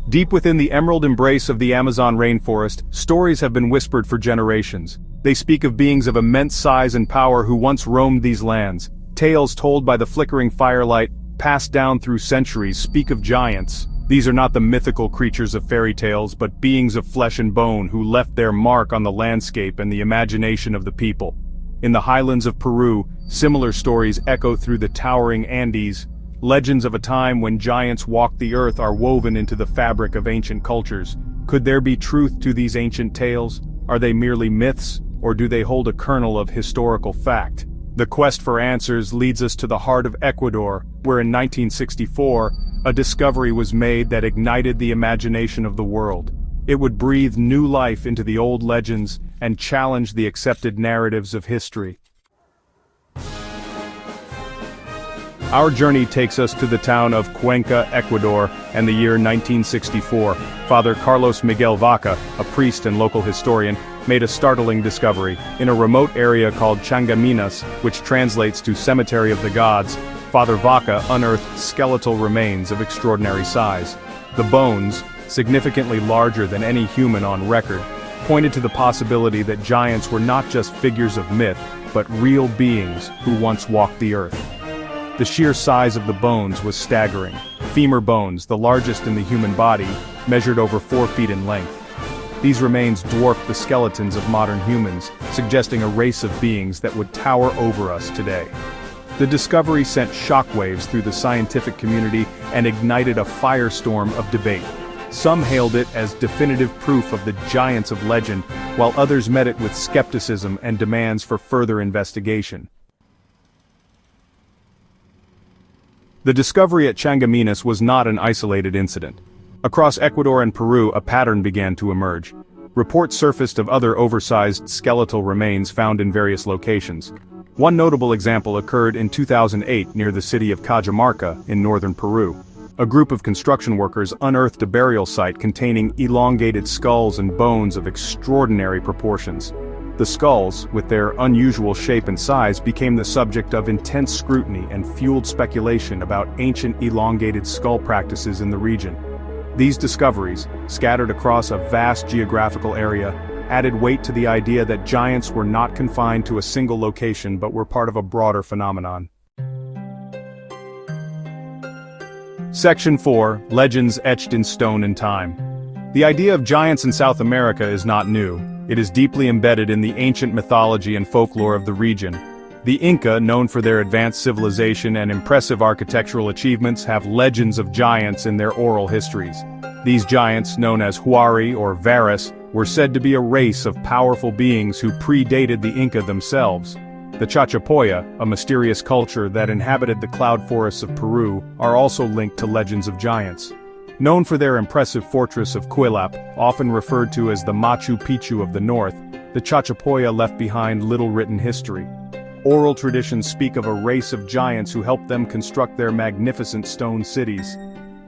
Deep within the emerald embrace of the Amazon rainforest, stories have been whispered for generations. They speak of beings of immense size and power who once roamed these lands. Tales told by the flickering firelight, passed down through centuries, speak of giants. These are not the mythical creatures of fairy tales, but beings of flesh and bone who left their mark on the landscape and the imagination of the people. In the highlands of Peru, similar stories echo through the towering Andes. Legends of a time when giants walked the earth are woven into the fabric of ancient cultures. Could there be truth to these ancient tales? Are they merely myths, or do they hold a kernel of historical fact? The quest for answers leads us to the heart of Ecuador, where in 1964, a discovery was made that ignited the imagination of the world. It would breathe new life into the old legends and challenge the accepted narratives of history. Our journey takes us to the town of Cuenca, Ecuador, and the year 1964. Father Carlos Miguel Vaca, a priest and local historian, made a startling discovery. In a remote area called Changaminas, which translates to Cemetery of the Gods, Father Vaca unearthed skeletal remains of extraordinary size. The bones, significantly larger than any human on record, pointed to the possibility that giants were not just figures of myth, but real beings who once walked the earth. The sheer size of the bones was staggering. Femur bones, the largest in the human body, measured over 4 feet in length. These remains dwarfed the skeletons of modern humans, suggesting a race of beings that would tower over us today. The discovery sent shockwaves through the scientific community and ignited a firestorm of debate. Some hailed it as definitive proof of the giants of legend, while others met it with skepticism and demands for further investigation. The discovery at Changaminas was not an isolated incident. Across Ecuador and Peru, a pattern began to emerge. Reports surfaced of other oversized skeletal remains found in various locations. One notable example occurred in 2008 near the city of Cajamarca in northern Peru. A group of construction workers unearthed a burial site containing elongated skulls and bones of extraordinary proportions. The skulls, with their unusual shape and size, became the subject of intense scrutiny and fueled speculation about ancient elongated skull practices in the region. These discoveries, scattered across a vast geographical area, added weight to the idea that giants were not confined to a single location but were part of a broader phenomenon. Section 4, Legends Etched in Stone and Time. The idea of giants in South America is not new. It is deeply embedded in the ancient mythology and folklore of the region. The Inca, known for their advanced civilization and impressive architectural achievements, have legends of giants in their oral histories. These giants, known as Huari or Varus, were said to be a race of powerful beings who predated the Inca themselves. The Chachapoya, a mysterious culture that inhabited the cloud forests of Peru, are also linked to legends of giants. Known for their impressive fortress of Quilap, often referred to as the Machu Picchu of the north, the Chachapoya left behind little written history. Oral traditions speak of a race of giants who helped them construct their magnificent stone cities.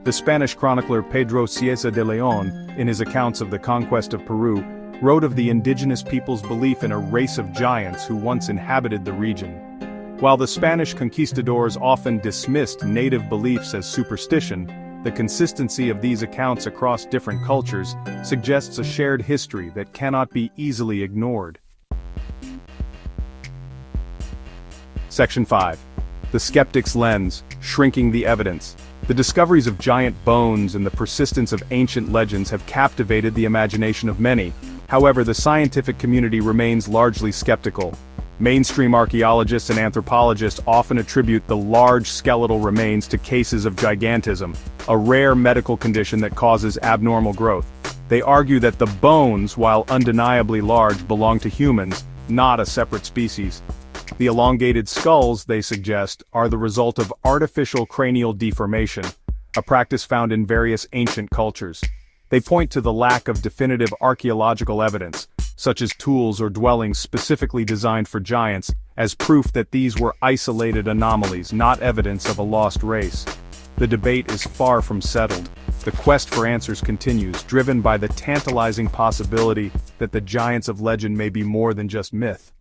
The Spanish chronicler Pedro Cieza de León, in his accounts of the conquest of Peru, wrote of the indigenous people's belief in a race of giants who once inhabited the region. While the Spanish conquistadors often dismissed native beliefs as superstition, the consistency of these accounts across different cultures suggests a shared history that cannot be easily ignored. Section 5. The Skeptic's Lens, Shrinking the Evidence. The discoveries of giant bones and the persistence of ancient legends have captivated the imagination of many. However, the scientific community remains largely skeptical. Mainstream archaeologists and anthropologists often attribute the large skeletal remains to cases of gigantism, a rare medical condition that causes abnormal growth. They argue that the bones, while undeniably large, belong to humans, not a separate species. The elongated skulls, they suggest, are the result of artificial cranial deformation, a practice found in various ancient cultures. They point to the lack of definitive archaeological evidence, such as tools or dwellings specifically designed for giants, as proof that these were isolated anomalies, not evidence of a lost race. The debate is far from settled. The quest for answers continues, driven by the tantalizing possibility that the giants of legend may be more than just myth.